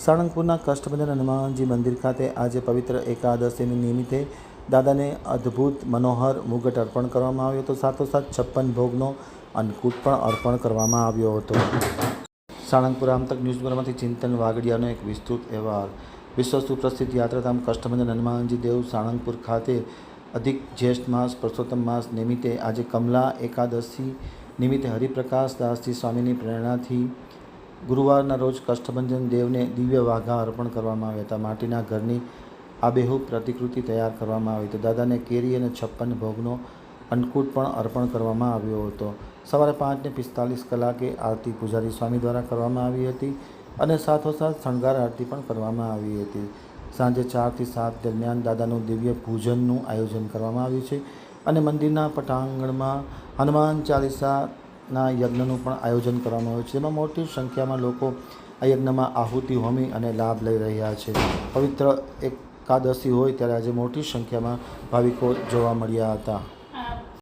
સાળંગપુરના કષ્ટભંજન હનુમાનજી મંદિર ખાતે આજે પવિત્ર એકાદશીની નિમિત્તે દાદાને અદ્ભુત મનોહર મુગટ અર્પણ કરવામાં આવ્યો હતો. સાથોસાથ 56 ભોગનો અન્નકૂટ પણ અર્પણ કરવામાં આવ્યો હતો. સાળંગપુર આમતક ન્યૂઝ ચિંતન વાગડિયાનો એક વિસ્તૃત અહેવાલ. વિશ્વ સુપ્રસિદ્ધ યાત્રાધામ કષ્ટભંજન હનુમાનજી દેવ સાળંગપુર ખાતે અધિક જ્યેષ્ઠ માસ પુરુષોત્તમ માસ નિમિત્તે આજે કમલા એકાદશી નિમિત્તે હરિપ્રકાશ દાસજી સ્વામીની પ્રેરણાથી ગુરુવારના રોજ કષ્ટભંજન દેવને દિવ્ય વાઘા અર્પણ કરવામાં આવ્યા હતા. માટીના ઘરની આબેહૂબ પ્રતિકૃતિ તૈયાર કરવામાં આવી હતી. દાદાને કેરી અને 56 ભોગનો અન્નકૂટ પણ અર્પણ કરવામાં આવ્યો હતો. સવારે 5:45 કલાકે આરતી પૂજારી સ્વામી દ્વારા કરવામાં આવી હતી અને સાથોસાથ શણગાર આરતી પણ કરવામાં આવી હતી. સાંજે 4 થી 7 દરમિયાન દાદાનું દિવ્ય પૂજનનું આયોજન કરવામાં આવ્યું છે અને મંદિરના પટાંગણમાં હનુમાન ચાલીસાના યજ્ઞનું પણ આયોજન કરવામાં આવ્યું છે, જેમાં મોટી સંખ્યામાં લોકો આ યજ્ઞમાં આહુતિ હોમી અને લાભ લઈ રહ્યા છે. પવિત્ર એકાદશી હોય ત્યારે આજે મોટી સંખ્યામાં ભાવિકો જોવા મળ્યા હતા.